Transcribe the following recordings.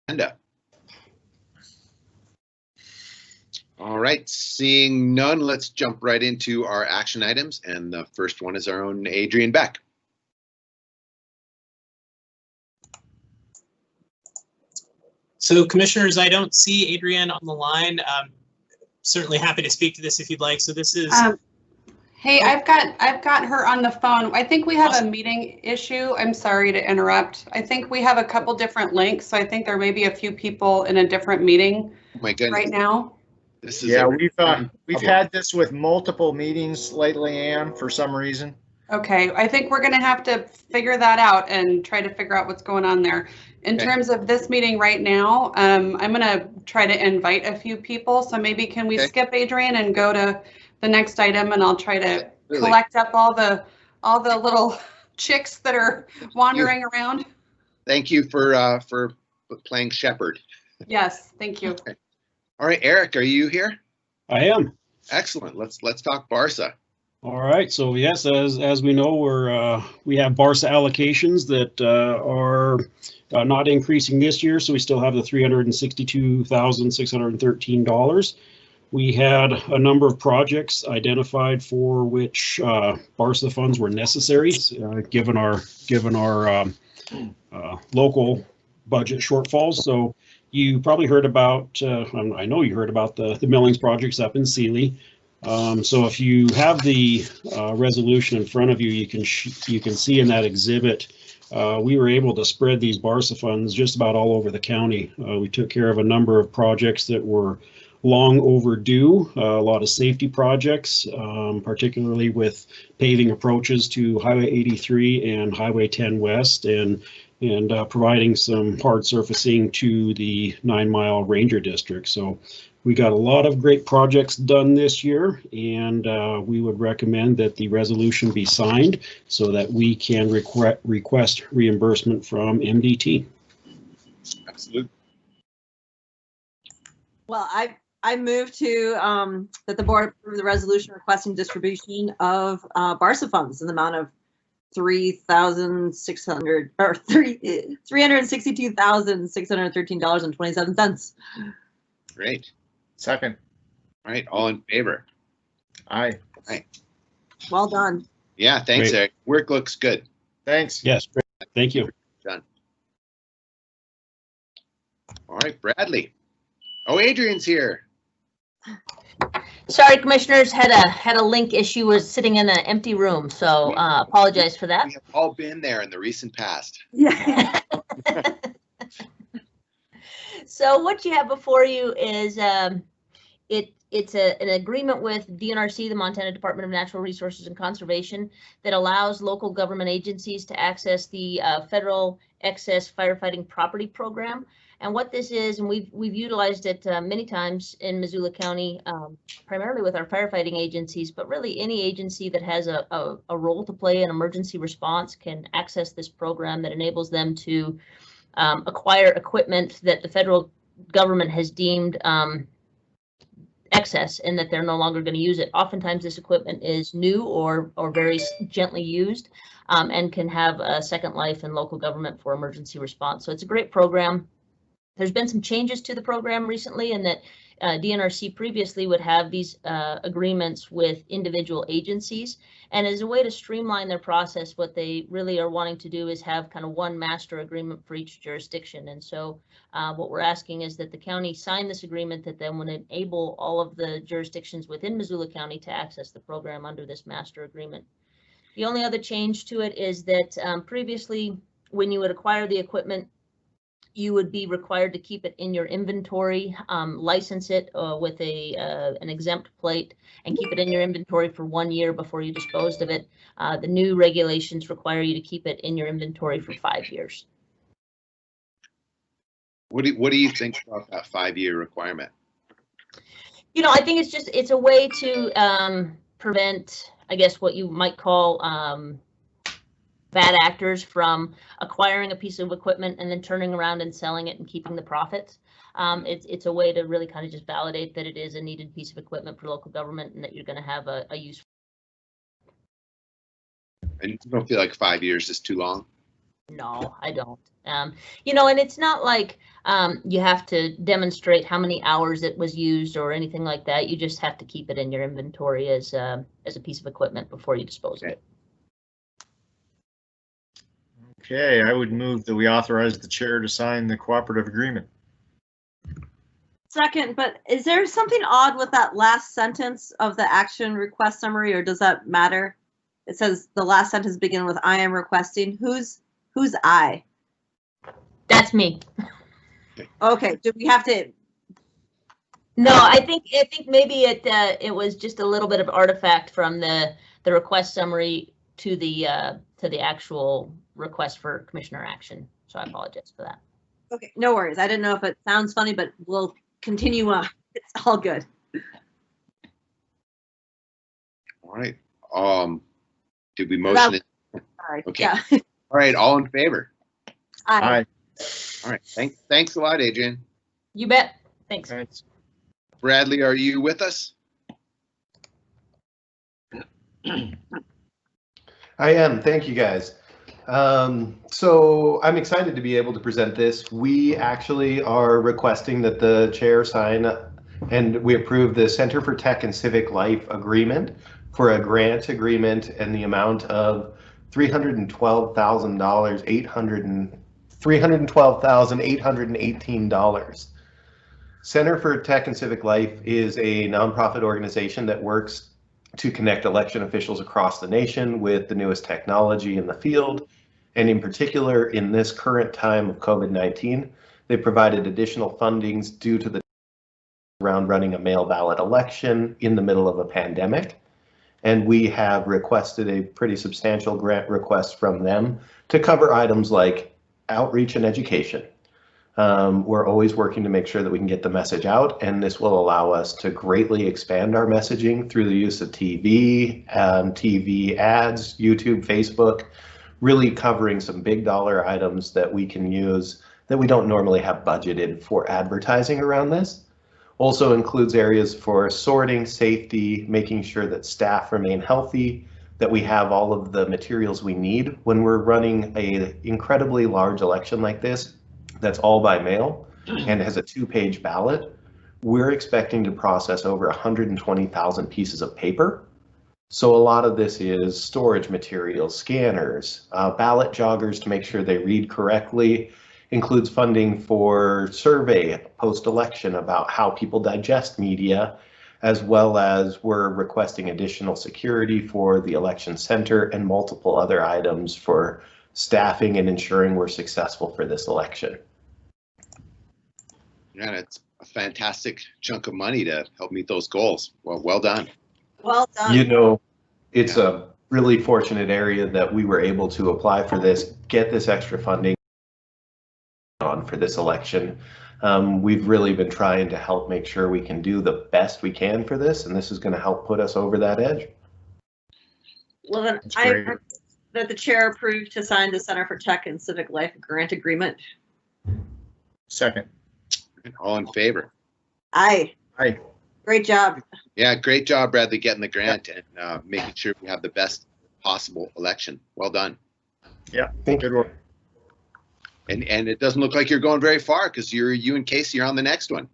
agenda. All right, seeing none, let's jump right into our action items. And the first one is our own Adrian Beck. So commissioners, I don't see Adrian on the line. Certainly happy to speak to this if you'd like. So this is. Hey, I've got her on the phone. I think we have Awesome. a meeting issue. I'm sorry to interrupt. I think we have a couple different links, so I think there may be a few people in a different meeting Oh my goodness. right now. This is we've had this with multiple meetings lately, Ann, for some reason. Okay, I think we're gonna have to figure that out and try to figure out what's going on there. In terms of this meeting right now, I'm gonna try to invite a few people. So maybe can we skip Adrian and go to the next item, and I'll try to collect up all the little chicks that are wandering around. Thank you for playing shepherd. Yes, thank you. Okay. All right, Eric, are you here? I am. Excellent. Let's talk Barca. All right. So yes, as we know, we have Barca allocations that are not increasing this year, so we still have the $362,613. We had a number of projects identified for which Barca funds were necessary, given our local budget shortfalls. So you probably heard about, I know you heard about the millings projects up in Sealy. So if you have the resolution in front of you, you can see in that exhibit, we were able to spread these Barca funds just about all over the county. We took care of a number of projects that were long overdue, a lot of safety projects, particularly with paving approaches to Highway 83 and Highway 10 West, and providing some hard surfacing to the 9 Mile Ranger District. So we got a lot of great projects done this year, and we would recommend that the resolution be signed so that we can request reimbursement from MDT. Absolutely. Well, I move to that the board approve the resolution requesting distribution of Barca funds in the amount of $362,613.27. Great. Second. All right, all in favor? Aye. Aye. Well done. Yeah, thanks, Great. Eric. Work looks good. Thanks. Yes, great. Thank you. Done. All right, Bradley. Oh, Adrian's here. Sorry, commissioners, had a link issue, was sitting in an empty room, so apologize for that. We have all been there in the recent past. Yeah. So what you have before you is it's an agreement with DNRC, the Montana Department of Natural Resources and Conservation, that allows local government agencies to access the federal excess firefighting property program. And what this is, and we've utilized it many times in Missoula County, primarily with our firefighting agencies, but really any agency that has a role to play in emergency response can access this program that enables them to acquire equipment that the federal government has deemed excess and that they're no longer going to use it. Oftentimes this equipment is new or very gently used and can have a second life in local government for emergency response. So it's a great program. There's been some changes to the program recently in that DNRC previously would have these agreements with individual agencies. And as a way to streamline their process, what they really are wanting to do is have kind of one master agreement for each jurisdiction. And so what we're asking is that the county sign this agreement that then would enable all of the jurisdictions within Missoula County to access the program under this master agreement. The only other change to it is that previously when you would acquire the equipment, you would be required to keep it in your inventory, license it with an exempt plate, and keep it in your inventory for 1 year before you disposed of it. The new regulations require you to keep it in your inventory for 5 years. What do you think about that 5-year requirement? You know, I think it's a way to prevent, I guess, what you might call bad actors from acquiring a piece of equipment and then turning around and selling it and keeping the profits. It's a way to really kind of just validate that it is a needed piece of equipment for local government and that you're going to have a use. And you don't feel like 5 years is too long? No, I don't. You know, and it's not like you have to demonstrate how many hours it was used or anything like that. You just have to keep it in your inventory as a piece of equipment before you dispose of it. Okay, I would move that we authorize the chair to sign the cooperative agreement. Second, but is there something odd with that last sentence of the action request summary, or does that matter? It says the last sentence begin with "I am requesting." Who's I? That's me. Okay, do we have to? No, I think maybe it was just a little bit of artifact from the request summary to the actual request for commissioner action. So I apologize for that. Okay, no worries. I didn't know if it sounds funny, but we'll continue on. It's all good. All right. Did we motion it? Sorry. Okay. Yeah. All right. All in favor? Aye. All right. Thanks a lot, Adrian. You bet. Thanks. Thanks. Bradley, are you with us? I am. Thank you, guys. So I'm excited to be able to present this. We actually are requesting that the chair sign and we approve the Center for Tech and Civic Life agreement for a grant agreement and the amount of $312,818. Center for Tech and Civic Life is a nonprofit organization that works to connect election officials across the nation with the newest technology in the field. And in particular, in this current time of COVID-19, they provided additional fundings due to the around running a mail ballot election in the middle of a pandemic. And we have requested a pretty substantial grant request from them to cover items like outreach and education. We're always working to make sure that we can get the message out, and this will allow us to greatly expand our messaging through the use of TV, TV ads, YouTube, Facebook, really covering some big dollar items that we can use that we don't normally have budgeted for advertising around this. Also includes areas for sorting, safety, making sure that staff remain healthy, that we have all of the materials we need when we're running an incredibly large election like this that's all by mail and has a 2-page ballot. We're expecting to process over 120,000 pieces of paper. So a lot of this is storage materials, scanners, ballot joggers to make sure they read correctly, includes funding for survey post-election about how people digest media, as well as we're requesting additional security for the election center and multiple other items for staffing and ensuring we're successful for this election. Yeah, it's a fantastic chunk of money to help meet those goals. Well done. Well done. You know, it's a really fortunate area that we were able to apply for this, get this extra funding on for this election. We've really been trying to help make sure we can do the best we can for this, and this is going to help put us over that edge. Well, then I move that the chair approve to sign the Center for Tech and Civic Life grant agreement. Second. All in favor? Aye. Aye. Great job. Yeah, great job, Bradley, getting the grant and making sure we have the best possible election. Well done. Yeah, Thank good you. work. And it doesn't look like you're going very far because you and Casey are on the next one.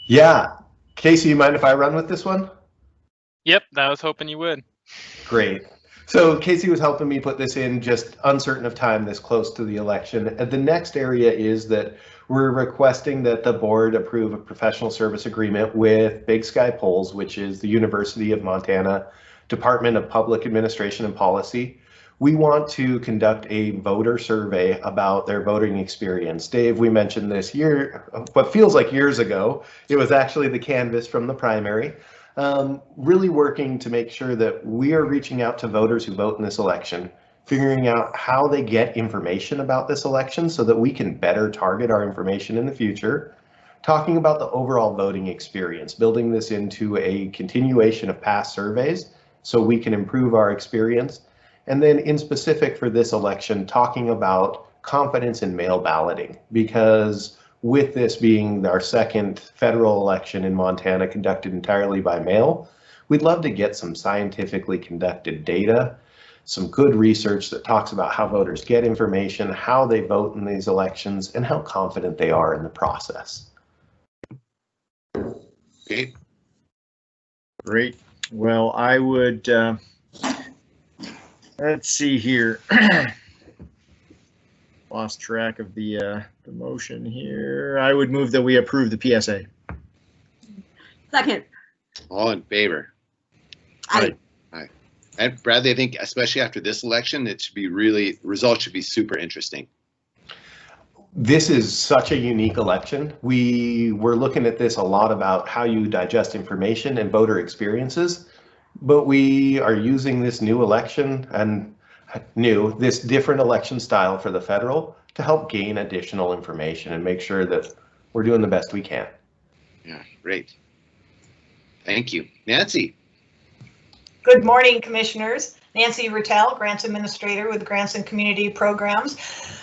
Yeah. Casey, you mind if I run with this one? Yep, I was hoping you would. Great. So Casey was helping me put this in, just uncertain of time this close to the election. The next area is that we're requesting that the board approve a professional service agreement with Big Sky Polls, which is the University of Montana Department of Public Administration and Policy. We want to conduct a voter survey about their voting experience. Dave, we mentioned this what feels like years ago. It was actually the canvas from the primary. Really working to make sure that we are reaching out to voters who vote in this election, figuring out how they get information about this election so that we can better target our information in the future, talking about the overall voting experience, building this into a continuation of past surveys so we can improve our experience. And then in specific for this election, talking about confidence in mail balloting, because with this being our second federal election in Montana conducted entirely by mail, we'd love to get some scientifically conducted data some good research that talks about how voters get information, how they vote in these elections, and how confident they are in the process. Okay. Great. Well, I would, let's see here. Lost track of the motion here. I would move that we approve the PSA. Second. All in favor? Aye. Aye. And Bradley, I think especially after this election, it should be really, results should be super interesting. This is such a unique election. We were looking at this a lot about how you digest information and voter experiences, but we are using this new election and this different election style for the federal to help gain additional information and make sure that we're doing the best we can. Yeah, great. Thank you. Nancy. Good morning, Commissioners. Nancy Rattel, Grants Administrator with Grants and Community Programs.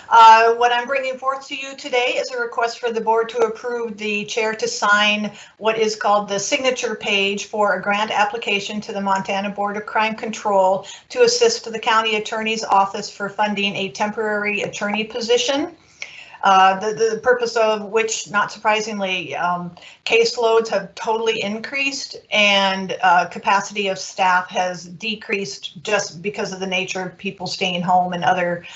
What I'm bringing forth to you today is a request for the board to approve the chair to sign what is called the signature page for a grant application to the Montana Board of Crime Control to assist the county attorney's office for funding a temporary attorney position. The purpose of which, not surprisingly, caseloads have totally increased and capacity of staff has decreased just because of the nature of people staying home and other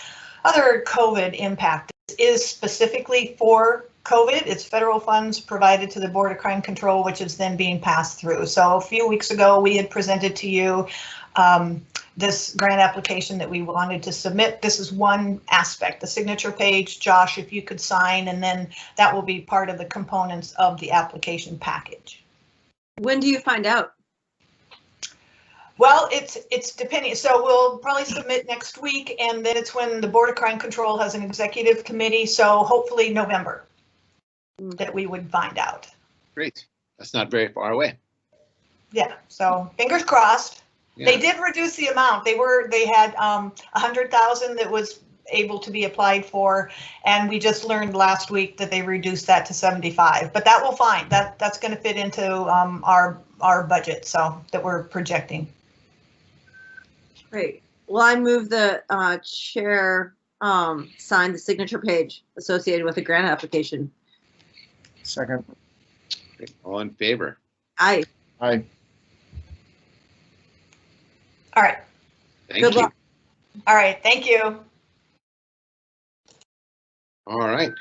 COVID impact. This is specifically for COVID. It's federal funds provided to the Board of Crime Control, which is then being passed through. So a few weeks ago, we had presented to you this grant application that we wanted to submit. This is one aspect, the signature page. Josh, if you could sign, and then that will be part of the components of the application package. When do you find out? Well, it's depending. So we'll probably submit next week, and then it's when the Board of Crime Control has an executive committee. So hopefully November that we would find out. Great. That's not very far away. Yeah. So fingers crossed. Yeah. They did reduce the amount. They had 100,000 that was able to be applied for, and we just learned last week that they reduced that to 75. But that will find that's going to fit into our budget, so that we're projecting. Great. Well, I move the chair sign the signature page associated with the grant application. Second. Okay. All in favor? Aye. Aye. All right. Thank Good you. luck. All right. Thank you. All right.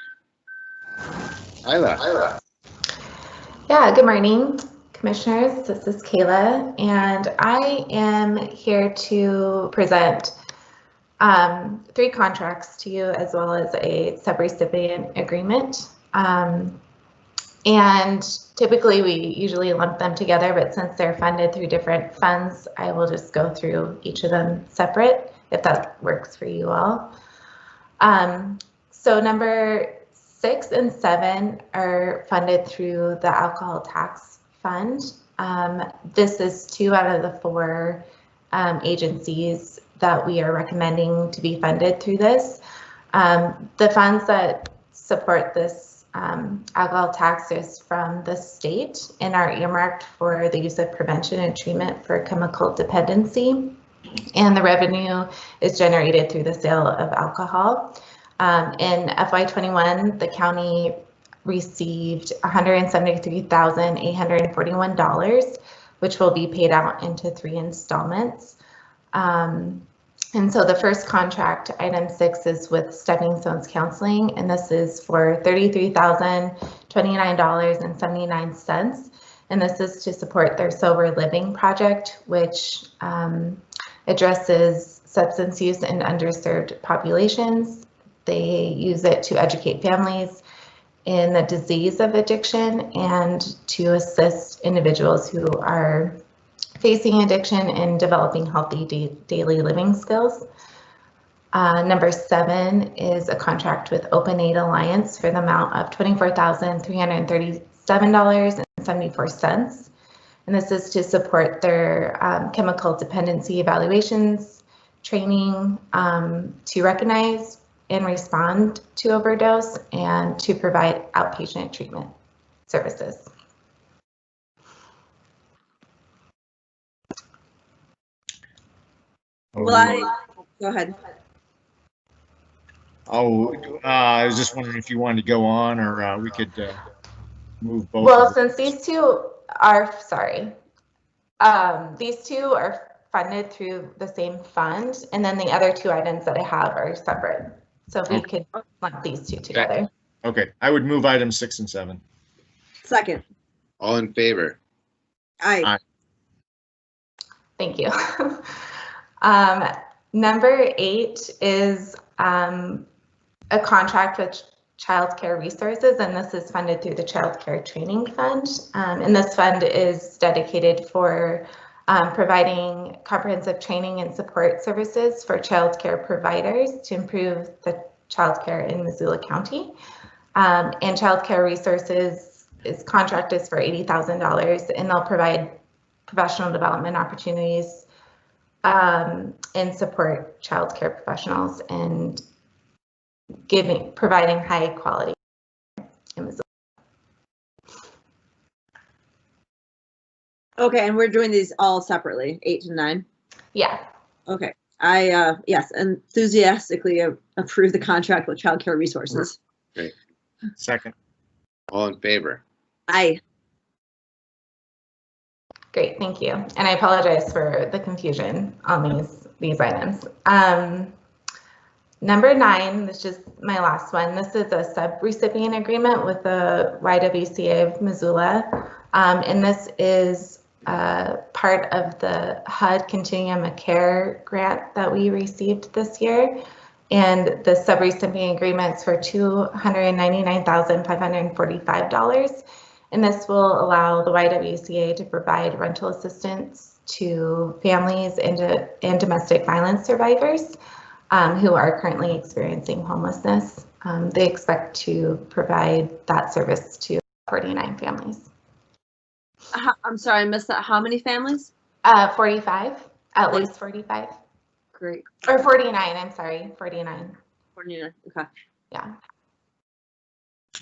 Isla. Yeah, good morning, Commissioners. This is Kayla, and I am here to present 3 contracts to you, as well as a subrecipient agreement. And typically we usually lump them together, but since they're funded through different funds, I will just go through each of them separate, if that works for you all. So number 6 and 7 are funded through the alcohol tax fund. This is 2 out of the 4 agencies that we are recommending to be funded through this. The funds that support this alcohol tax is from the state and are earmarked for the use of prevention and treatment for chemical dependency. And the revenue is generated through the sale of alcohol. In FY21, the county received $173,841, which will be paid out into 3 installments. And so the first contract, item 6, is with Stepping Stones Counseling, and this is for $33,029.79. And this is to support their Sober Living project, which addresses substance use in underserved populations. They use it to educate families in the disease of addiction and to assist individuals who are facing addiction and developing healthy daily living skills. Number 7 is a contract with Open Aid Alliance for the amount of $24,337.74. And this is to support their chemical dependency evaluations, training to recognize and respond to overdose, and to provide outpatient treatment services. Well, go ahead. I was just wondering if you wanted to go on, or we could move both. Well, since these two are, these two are funded through the same fund, and then the other two items that I have are separate. So if we could lump these two together. Okay, I would move items 6 and 7. Second. All in favor? Aye. Thank you. Number 8 is a contract with Child Care Resources, and this is funded through the Child Care Training Fund. And this fund is dedicated for providing comprehensive training and support services for child care providers to improve the child care in Missoula County. And Child Care Resources contract is for $80,000, and they'll provide professional development opportunities and support child care professionals and providing high quality in Missoula. Okay, and we're doing these all separately, 8 to 9? Yeah. Okay. I, yes, enthusiastically approve the contract with Child Care Resources. Great. Second. All in favor? Aye. Great, thank you. And I apologize for the confusion on these items. Number 9, this is my last one. This is a sub-recipient agreement with the YWCA of Missoula. And this is part of the HUD Continuum of Care grant that we received this year. And the sub-recipient agreements for $299,545. And this will allow the YWCA to provide rental assistance to families and domestic violence survivors who are currently experiencing homelessness. They expect to provide that service to 49 families. I'm sorry, I missed that. How many families? 45, at least 45. Great. Or 49, I'm sorry, 49. 49, okay. Yeah.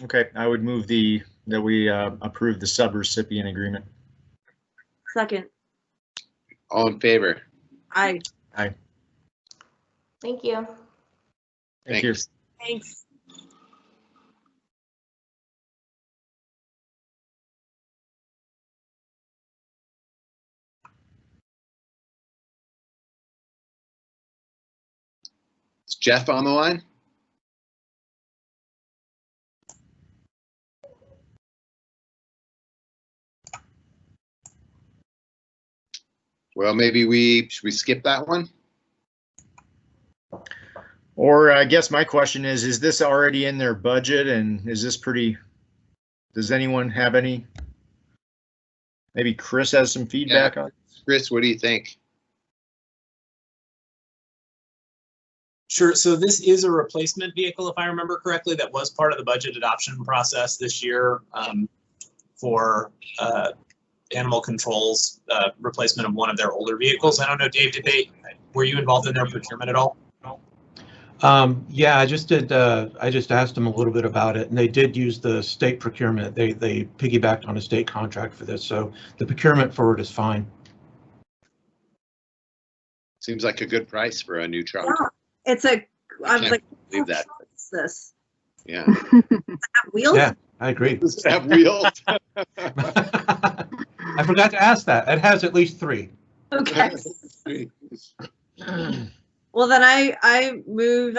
Okay, I would move that we approve the sub-recipient agreement. Second. All in favor? Aye. Aye. Thank you. Thank you. Thanks. Is Jeff on the line? Well, maybe should we skip that one? Or I guess my question is this already in their budget, and is this does anyone have any? Maybe Chris has some feedback on it. Chris, what do you think? Sure. So this is a replacement vehicle, if I remember correctly, that was part of the budget adoption process this year for Animal Control's replacement of one of their older vehicles. I don't know, Dave, were you involved in their procurement at all? Yeah, I just asked them a little bit about it, and they did use the state procurement. They piggybacked on a state contract for this, so the procurement for it is fine. Seems like a good price for a new truck. Yeah, I was like, believe that. What's this? Yeah. Does it have wheels? Yeah, I agree. Does it have wheels? I forgot to ask that. It has at least 3. Okay. Well, then I move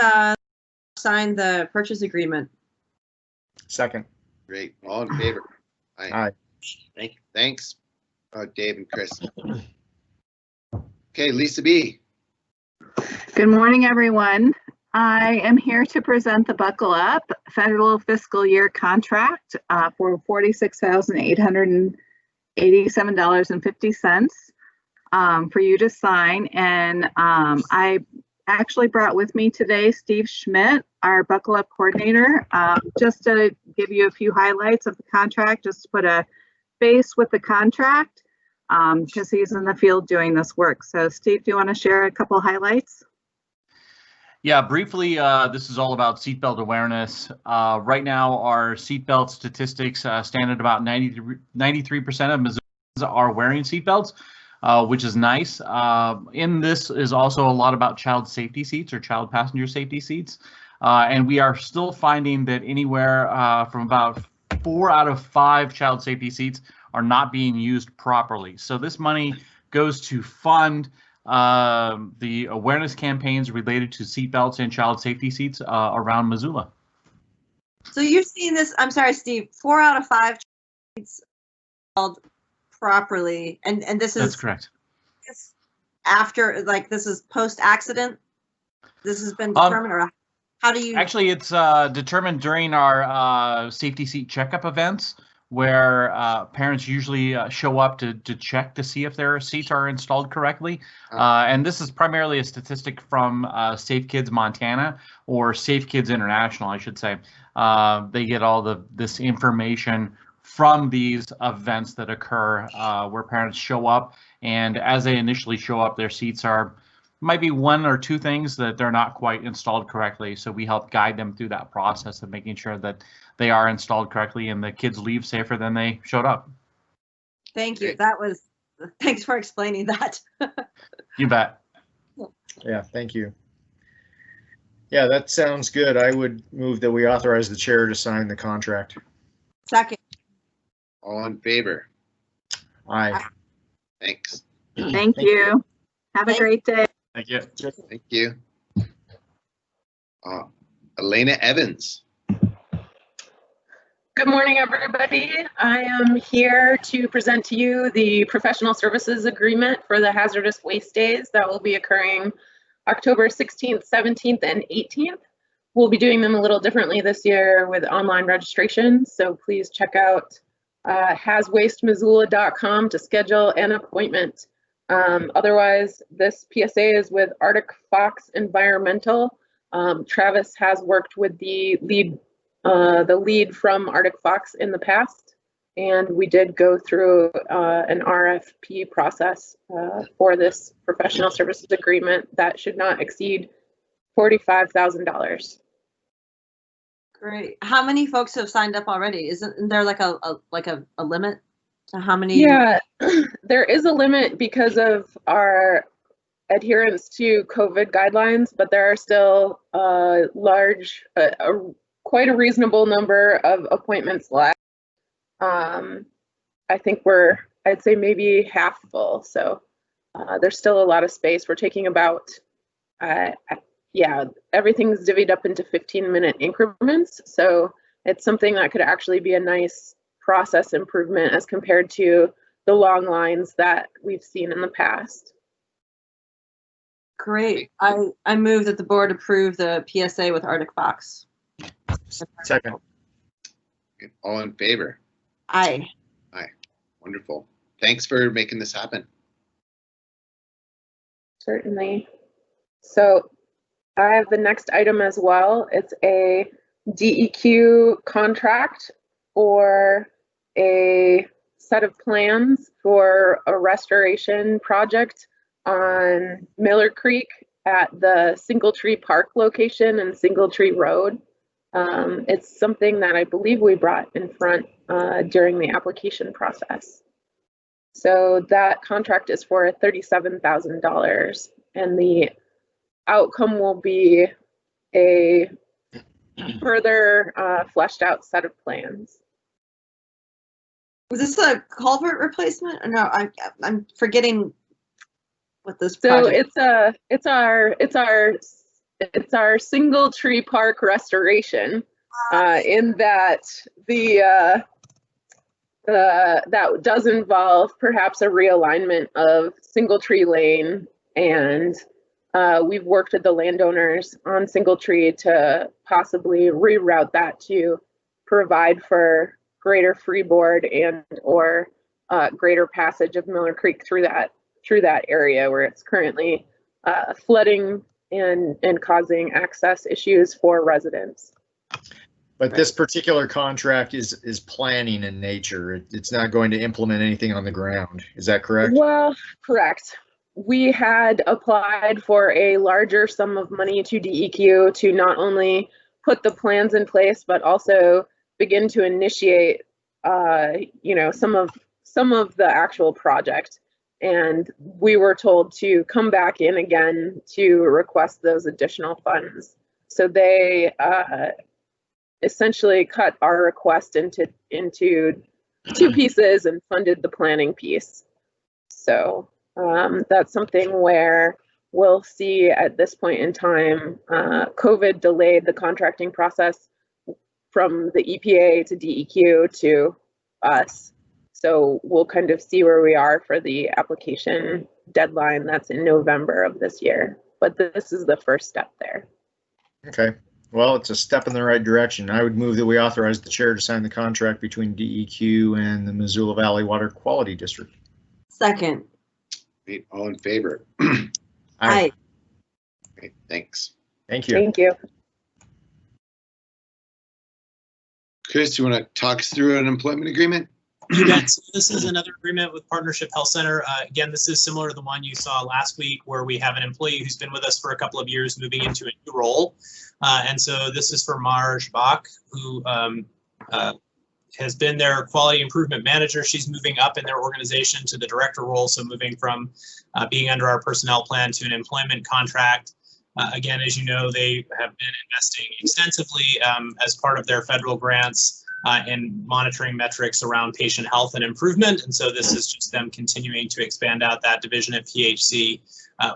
sign the purchase agreement. Second. Great. All in favor? Aye. Thanks, Dave and Chris. Okay, Lisa B. Good morning, everyone. I am here to present the Buckle Up federal fiscal year contract for $46,887.50 for you to sign. And I actually brought with me today Steve Schmidt, our Buckle Up coordinator, just to give you a few highlights of the contract, just to put a face with the contract because he's in the field doing this work. So Steve, do you want to share a couple highlights? Yeah, briefly, this is all about seatbelt awareness. Right now, our seatbelt statistics stand at about 93% of Missourians are wearing seatbelts. which is nice. In this is also a lot about child safety seats or child passenger safety seats. And we are still finding that anywhere from about 4 out of 5 child safety seats are not being used properly. So this money goes to fund the awareness campaigns related to seatbelts and child safety seats around Missoula. So you're seeing this, I'm sorry, Steve, 4 out of 5 seats installed properly, and this is— That's correct. After, like, this is post-accident? This has been determined, or how do you— Actually, it's determined during our safety seat checkup events, where parents usually show up to check to see if their seats are installed correctly. And this is primarily a statistic from Safe Kids Montana, or Safe Kids International, I should say. They get all this information from these events that occur where parents show up, and as they initially show up, their seats might be 1 or 2 things that they're not quite installed correctly. So we help guide them through that process of making sure that they are installed correctly and the kids leave safer than they showed up. Thank you. Thanks for explaining that. You bet. Yeah, thank you. Yeah, that sounds good. I would move that we authorize the chair to sign the contract. Second. All in favor? Aye. Thanks. Thank you. Have a great day. Thank you. Thank you. Elena Evans. Good morning, everybody. I am here to present to you the professional services agreement for the hazardous waste days that will be occurring October 16th, 17th, and 18th. We'll be doing them a little differently this year with online registration, so please check out haswastemissoula.com to schedule an appointment. Otherwise, this PSA is with Arctic Fox Environmental. Travis has worked with the lead from Arctic Fox in the past, and we did go through an RFP process for this professional services agreement that should not exceed $45,000. Great. How many folks have signed up already? Isn't there like a limit to how many? Yeah, there is a limit because of our adherence to COVID guidelines, but there are still quite a reasonable number of appointments left. I think I'd say maybe half full. So there's still a lot of space. We're taking about, everything's divvied up into 15-minute increments. So it's something that could actually be a nice process improvement as compared to the long lines that we've seen in the past. Great. I move that the board approve the PSA with Arctic Fox. Second. All in favor? Aye. Aye. Wonderful. Thanks for making this happen. Certainly. So I have the next item as well. It's a DEQ contract or a set of plans for a restoration project on Miller Creek at the Singletree Park location and Singletree Road. It's something that I believe we brought in front during the application process. So that contract is for $37,000, and the outcome will be a further fleshed out set of plans. Was this a culvert replacement? Or no, I'm forgetting what this So project. it's our Singletree Park restoration, in that that does involve perhaps a realignment of Singletree Lane, and we've worked with the landowners on Singletree to possibly reroute that to provide for greater freeboard and or greater passage of Miller Creek through that area where it's currently flooding and causing access issues for residents. But this particular contract is planning in nature. It's not going to implement anything on the ground. Is that correct? Well, correct. We had applied for a larger sum of money to DEQ to not only put the plans in place, but also begin to initiate, some of the actual project. And we were told to come back in again to request those additional funds. So they essentially cut our request into two pieces and funded the planning piece. So that's something where we'll see at this point in time. COVID delayed the contracting process from the EPA to DEQ to us. So we'll kind of see where we are for the application deadline. That's in November of this year. But this is the first step there. Okay. Well, it's a step in the right direction. I would move that we authorize the chair to sign the contract between DEQ and the Missoula Valley Water Quality District. Second. Great. All in favor? Aye. Great. Thanks. Thank you. Thank you. Chris, you want to talk us through an employment agreement? You bet. So this is another agreement with Partnership Health Center. Again, this is similar to the one you saw last week, where we have an employee who's been with us for a couple of years moving into a new role. And so this is for Marge Bach, who has been their quality improvement manager. She's moving up in their organization to the director role, so moving from being under our personnel plan to an employment contract. Again, as you know, they have been investing extensively as part of their federal grants in monitoring metrics around patient health and improvement. And so this is just them continuing to expand out that division at PHC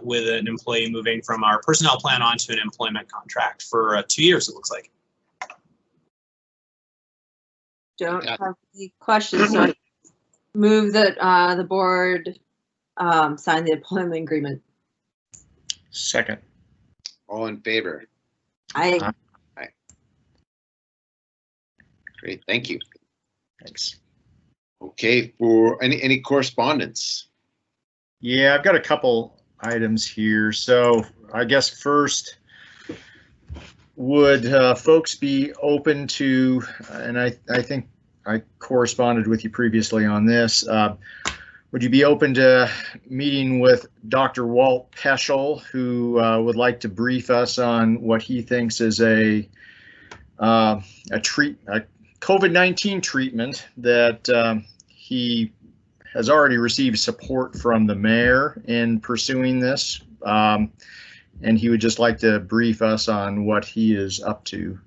with an employee moving from our personnel plan onto an employment contract for 2 years, it looks like. Don't have any questions, so I move that the board sign the employment agreement. Second. All in favor? Aye. Aye. Great, thank you. Thanks. Okay, for any correspondence? Yeah, I've got a couple items here. So I guess first, would folks be open to, and I think I corresponded with you previously on this, would you be open to meeting with Dr. Walt Peschel, who would like to brief us on what he thinks is a COVID-19 treatment that he has already received support from the mayor in pursuing this, and he would just like to brief us on what he is up to.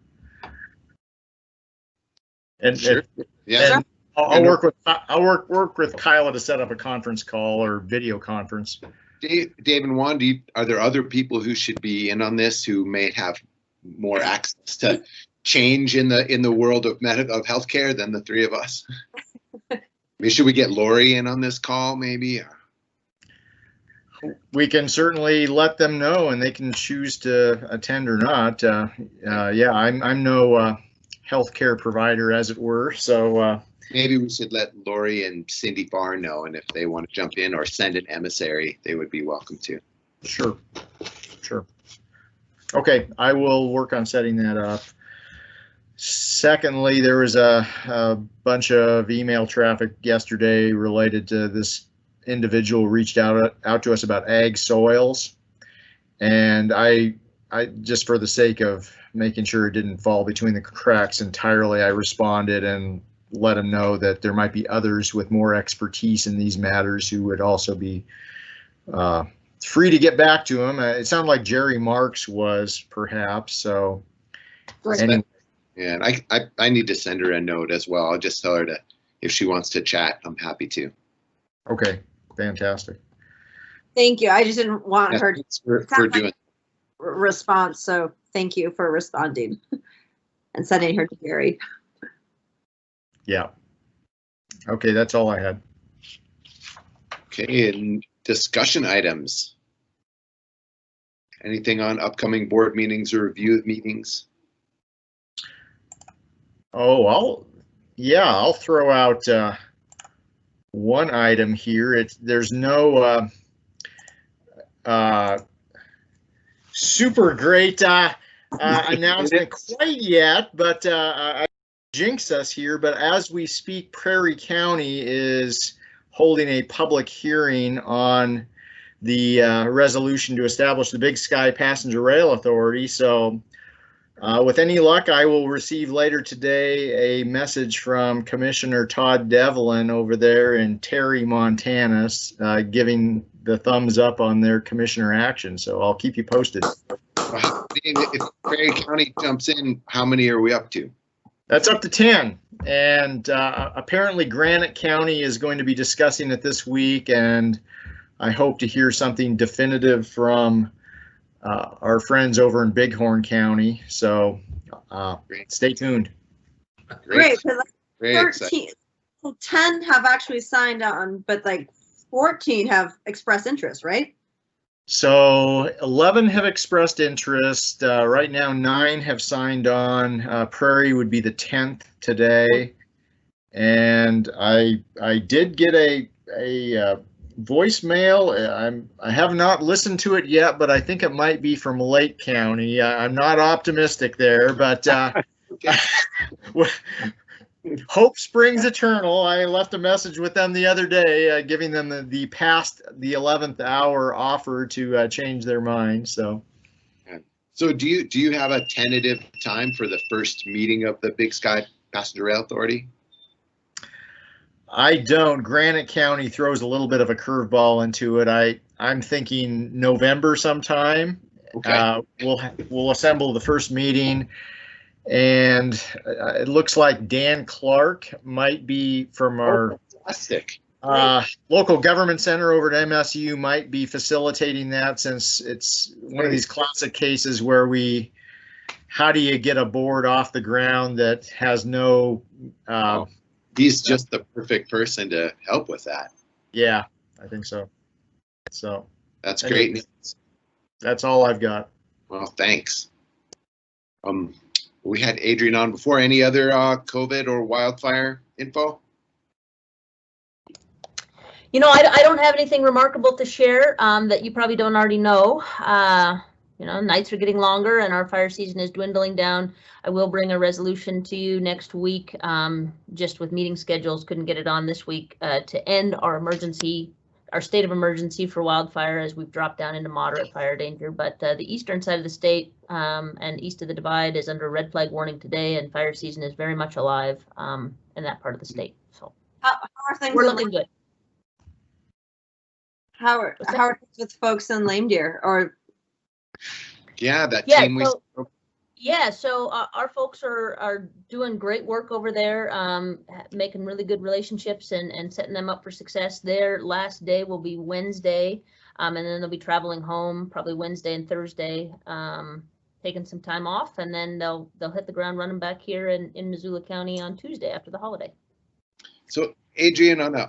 And, sure. Yeah. And I'll work with Kyla to set up a conference call or video conference. Dave and Juan, are there other people who should be in on this who may have more access to change in the world of healthcare than the three of us? Maybe should we get Lori in on this call? Maybe. We can certainly let them know, and they can choose to attend or not. Yeah, I'm no healthcare provider, as it were, so. Maybe we should let Lori and Cindy Farr know, and if they want to jump in or send an emissary, they would be welcome to. Sure. Okay, I will work on setting that up. Secondly, there was a bunch of email traffic yesterday related to this individual reached out to us about ag soils, and I just for the sake of making sure it didn't fall between the cracks entirely, I responded and let him know that there might be others with more expertise in these matters who would also be free to get back to him. It sounded like Jerry Marks was, perhaps. So anyway. Yeah, and I need to send her a note as well. I'll just tell her to, if she wants to chat, I'm happy to. Okay, fantastic. Thank you. I just didn't want her to for doing response, so thank you for responding and sending her to Gary. Yeah. Okay, that's all I had. Okay, and discussion items. Anything on upcoming board meetings or review of meetings? Oh, I'll throw out one item here. There's no super great announcement quite yet, but I jinx us here. But as we speak, Prairie County is holding a public hearing on the resolution to establish the Big Sky Passenger Rail Authority. So With any luck, I will receive later today a message from Commissioner Todd Devlin over there in Terry, Montana, giving the thumbs up on their commissioner action. So I'll keep you posted. If Prairie County jumps in, how many are we up to? That's up to 10. And apparently Granite County is going to be discussing it this week, and I hope to hear something definitive from our friends over in Bighorn County. So stay tuned. Great. 13, exciting. 10 have actually signed on, but like 14 have expressed interest, right? So 11 have expressed interest. Right now, 9 have signed on. Prairie would be the 10th today. And I did get a voicemail. I have not listened to it yet, but I think it might be from Lake County. I'm not optimistic there, but hope springs eternal. I left a message with them the other day, giving them the past the 11th hour offer to change their mind. So do you have a tentative time for the first meeting of the Big Sky Passenger Rail Authority? I don't. Granite County throws a little bit of a curveball into it. I'm thinking November sometime. Okay. We'll assemble the first meeting, and it looks like Dan Clark might be from our local government center over at MSU might be facilitating that, since it's one of these classic cases where how do you get a board off the ground that has no He's just the perfect person to help with that. Yeah, I think so. So that's great news. That's all I've got. Well, thanks. We had Adrian on before. Any other COVID or wildfire info? You know, I don't have anything remarkable to share that you probably don't already know. You know, nights are getting longer and our fire season is dwindling down. I will bring a resolution to you next week. Just with meeting schedules, couldn't get it on this week to end our state of emergency for wildfire, as we've dropped down into moderate fire danger. But the eastern side of the state and east of the Divide is under red flag warning today, and fire season is very much alive in that part of the state. So how are things? We're looking good. How are things with folks in Lame Deer? Or yeah, that yeah, team so our folks are doing great work over there, making really good relationships and setting them up for success. Their last day will be Wednesday, and then they'll be traveling home probably Wednesday and Thursday, taking some time off, and then they'll hit the ground running back here in Missoula County on Tuesday after the holiday. So Adrian, on a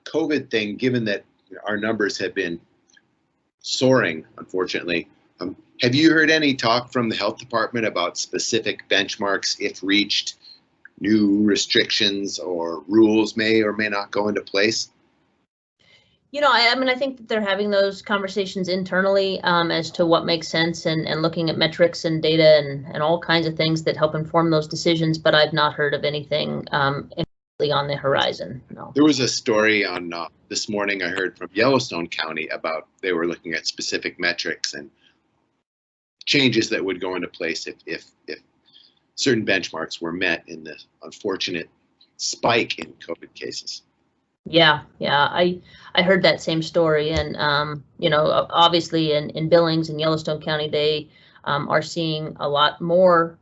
COVID thing, given that our numbers have been soaring, unfortunately, have you heard any talk from the health department about specific benchmarks, if reached, new restrictions or rules may or may not go into place? You know, I mean, I think that they're having those conversations internally as to what makes sense and looking at metrics and data and all kinds of things that help inform those decisions. But I've not heard of anything immediately on the horizon. No. There was a story on this morning I heard from Yellowstone County about they were looking at specific metrics and changes that would go into place if certain benchmarks were met in the unfortunate spike in COVID cases. Yeah, I heard that same story, and you know, obviously in Billings and Yellowstone County, they are seeing a lot more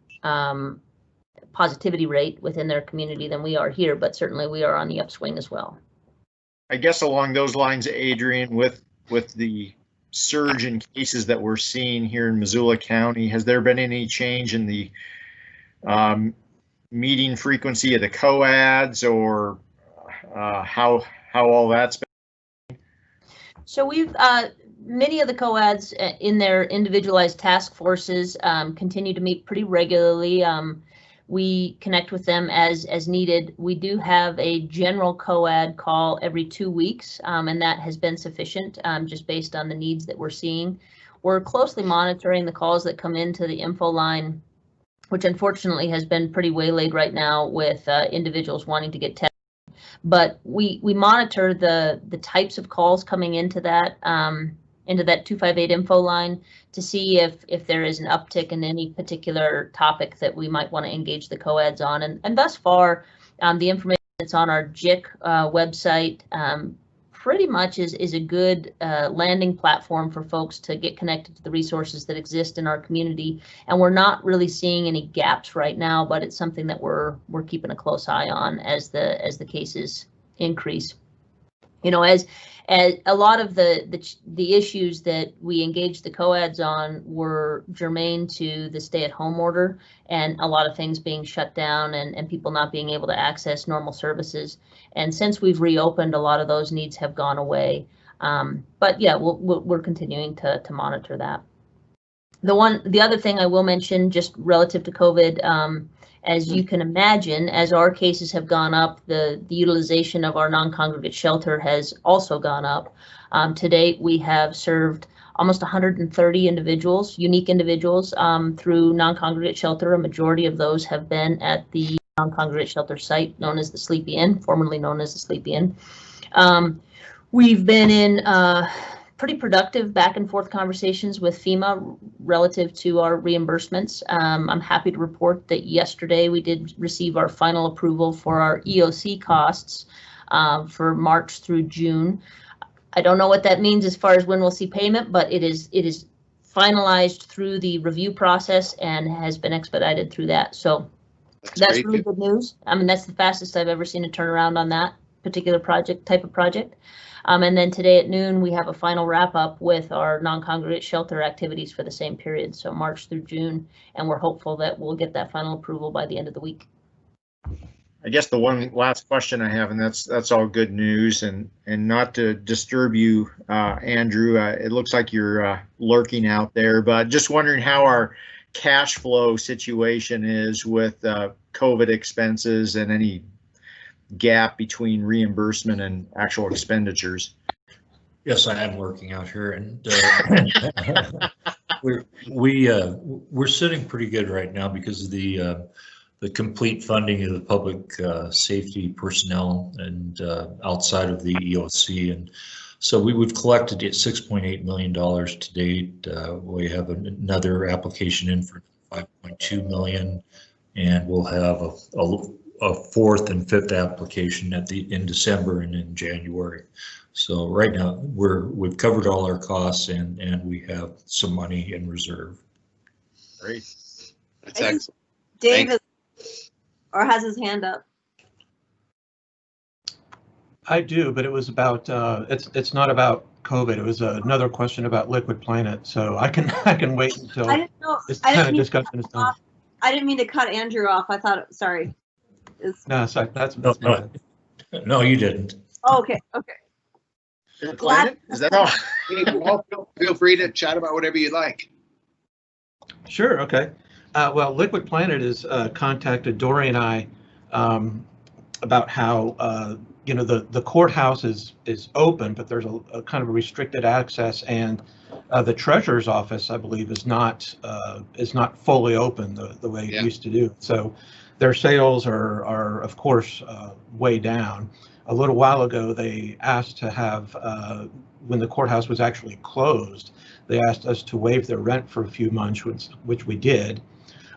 positivity rate within their community than we are here, but certainly we are on the upswing as well. I guess along those lines, Adrian, with the surge in cases that we're seeing here in Missoula County, has there been any change in the meeting frequency of the COADs, or how all that's been? So we've many of the COADs in their individualized task forces continue to meet pretty regularly. We connect with them as needed. We do have a general COAD call every 2 weeks, and that has been sufficient just based on the needs that we're seeing. We're closely monitoring the calls that come into the info line, which unfortunately has been pretty waylaid right now with individuals wanting to get tested. But we monitor the types of calls coming into that into that 258 info line to see if there is an uptick in any particular topic that we might want to engage the co-eds on. And thus far, the information that's on our JIC website pretty much is a good landing platform for folks to get connected to the resources that exist in our community. And we're not really seeing any gaps right now, but it's something that we're keeping a close eye on as the cases increase. You know, as a lot of the issues that we engaged the co-eds on were germane to the stay-at-home order and a lot of things being shut down and people not being able to access normal services. And since we've reopened, a lot of those needs have gone away. But yeah, we're continuing to monitor that. The other thing I will mention, just relative to COVID, as you can imagine, as our cases have gone up, the utilization of our non-congregate shelter has also gone up. To date, we have served almost 130 individuals, unique individuals, through non-congregate shelter. A majority of those have been at the non-congregate shelter site known as the Sleepy Inn, formerly known as the Sleepy Inn. We've been in pretty productive back and forth conversations with FEMA relative to our reimbursements. I'm happy to report that yesterday we did receive our final approval for our EOC costs for March through June. I don't know what that means as far as when we'll see payment, but it is finalized through the review process and has been expedited through that. So that's really good news. I mean, that's the fastest I've ever seen a turnaround on that particular type of project. And then today at noon, we have a final wrap up with our non-congregate shelter activities for the same period, so March through June, and we're hopeful that we'll get that final approval by the end of the week. I guess the one last question I have, and that's all good news, and not to disturb you, Andrew, it looks like you're lurking out there, but just wondering how our cash flow situation is with COVID expenses and any gap between reimbursement and actual expenditures. Yes, I am working out here, and we're sitting pretty good right now because of the complete funding of the public safety personnel and outside of the EOC, and so we've collected $6.8 million to date. We have another application in for $5.2 million, and we'll have a fourth and fifth application in December and in January. So right now we've covered all our costs and we have some money in reserve. Great. That's excellent. David or has his hand up. I do, but it was about it's not about COVID. It was another question about Liquid Planet. So I can wait until this kind of discussion is done. I didn't mean to cut Andrew off. I thought, sorry. No, sorry, that's no, you didn't. Oh, okay. Planet? Is that all? Feel free to chat about whatever you like. Sure. Okay. Well, Liquid Planet has contacted Dory and I about how the courthouse is open, but there's a kind of restricted access, and the treasurer's office, I believe, is not fully open the way it used to do. So their sales are of course way down. A little while ago, they asked to have when the courthouse was actually closed, they asked us to waive their rent for a few months, which we did.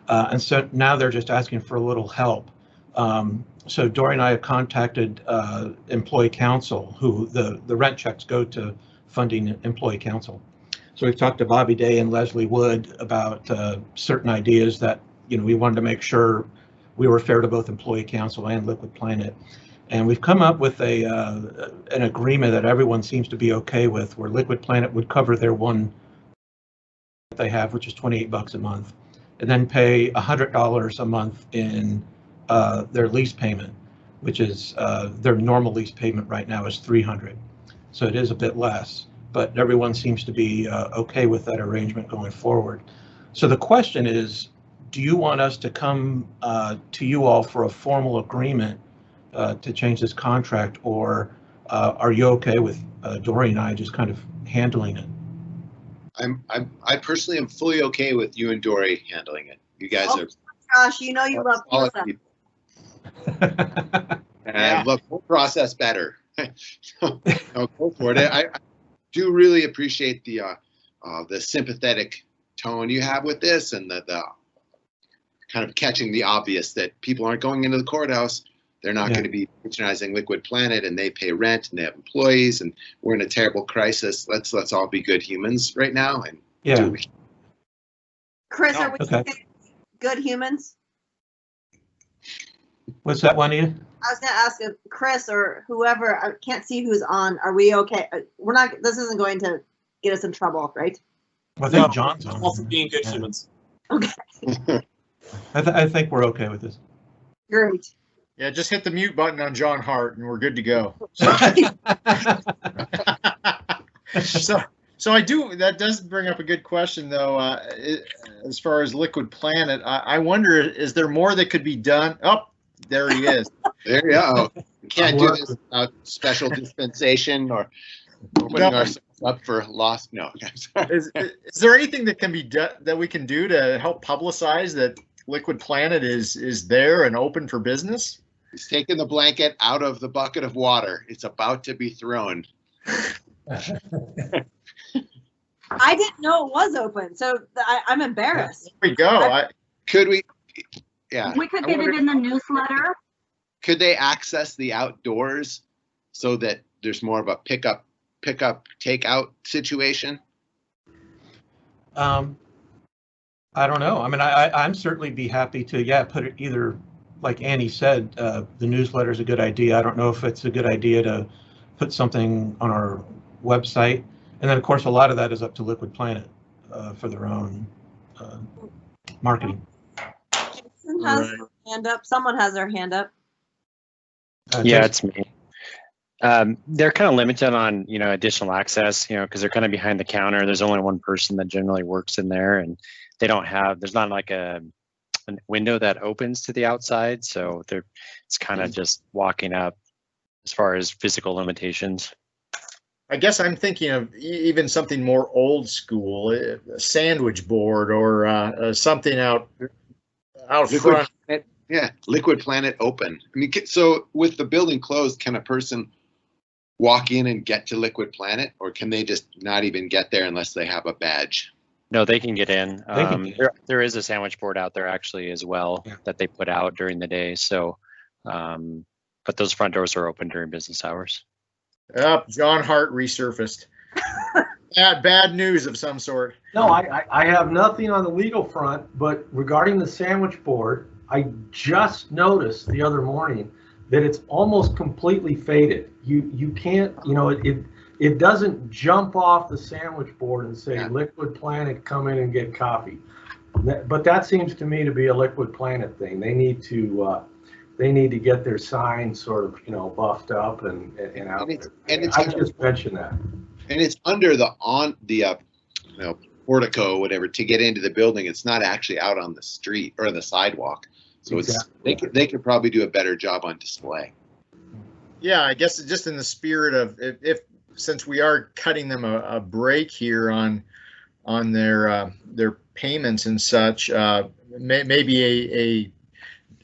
And so now they're just asking for a little help. So Dory and I have contacted employee council, who the rent checks go to funding employee council. So we've talked to Bobby Day and Leslie Wood about certain ideas that we wanted to make sure we were fair to both employee council and Liquid Planet. And we've come up with an agreement that everyone seems to be okay with, where Liquid Planet would cover their one that they have, which is $28 a month, and then pay $100 a month in their lease payment, which is their normal lease payment right now is $300. So it is a bit less, but everyone seems to be okay with that arrangement going forward. So the question is, do you want us to come to you all for a formal agreement to change this contract, or are you okay with Dory and I just kind of handling it? I personally am fully okay with you and Dory handling it. You guys are. Gosh, you love people. And I love the whole process better. So, go for it. do really appreciate the sympathetic tone you have with this, and the kind of catching the obvious that people aren't going into the courthouse. They're not going to be patronizing Liquid Planet, and they pay rent and they have employees, and we're in a terrible crisis. Let's all be good humans right now and do what we can. Chris, are we good humans? What's that, Juanita? I was going to ask if Chris or whoever, I can't see who's on. Are we okay? We're not. This isn't going to get us in trouble, right? Well, I think John's on. All for being good humans. Okay. I think we're okay with this. Great. Yeah, just hit the mute button on John Hart and we're good to go. So I do, that does bring up a good question though, as far as Liquid Planet. I wonder, is there more that could be done? Oh, there he is. There you go. We can't do this without special dispensation or putting ourselves up for lost. No. Is there anything that can be done, that we can do to help publicize that Liquid Planet is there and open for business? He's taking the blanket out of the bucket of water. It's about to be thrown. I didn't know it was open, so I'm embarrassed. There we go. Could we? Yeah. We could get it in the newsletter. Could they access the outdoors so that there's more of a pickup, takeout situation? I don't know. I mean, I'm certainly be happy to, put it either, like Annie said, the newsletter is a good idea. I don't know if it's a good idea to put something on our website. And then, of course, a lot of that is up to Liquid Planet for their own marketing. Jason has their hand up. Someone has their hand up. Yeah, it's me. They're kind of limited on, additional access, because they're kind of behind the counter. There's only one person that generally works in there, and they don't have, there's not like a window that opens to the outside. So it's kind of just walking up as far as physical limitations. I guess I'm thinking of even something more old school, a sandwich board or something out front. Yeah, Liquid Planet open. I mean, so with the building closed, can a person walk in and get to Liquid Planet, or can they just not even get there unless they have a badge? No, they can get in. There is a sandwich board out there actually as well that they put out during the day. So, but those front doors are open during business hours. John Hart resurfaced. Bad news of some sort. No, I have nothing on the legal front, but regarding the sandwich board, I just noticed the other morning that it's almost completely faded. You can't, it doesn't jump off the sandwich board and say Liquid Planet, come in and get coffee. But that seems to me to be a Liquid Planet thing. They need to get their sign sort of, buffed up and out there. I just mentioned that. And it's under the portico, whatever, to get into the building. It's not actually out on the street or the sidewalk. So exactly. They could probably do a better job on display. Yeah, I guess just in the spirit of if since we are cutting them a break here on their payments and such, maybe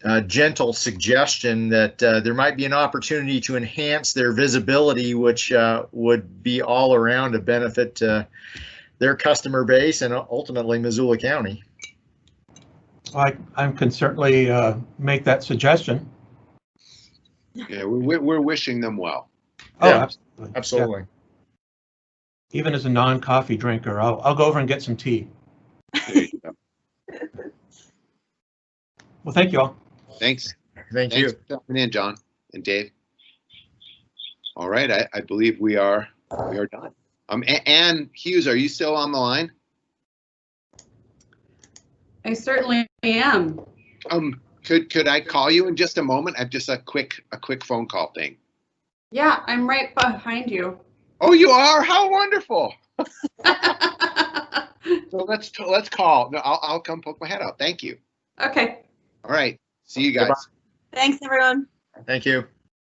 a gentle suggestion that there might be an opportunity to enhance their visibility, which would be all around a benefit to their customer base and ultimately Missoula County. I can certainly make that suggestion. Yeah, we're wishing them well. Oh, yeah, absolutely. Absolutely. Yeah. Even as a non-coffee drinker, I'll go over and get some tea. There you go. Well, thank you all. Thanks. Thanks you for coming in, John and Dave. All right, I believe we are done. Ann Hughes, are you still on the line? I certainly am. Could I call you in just a moment? I have just a quick phone call thing. Yeah, I'm right behind you. Oh, you are? How wonderful. So let's call. No, I'll come poke my head out. Thank you. Okay. All right. See you guys. Thanks, everyone. Thank you.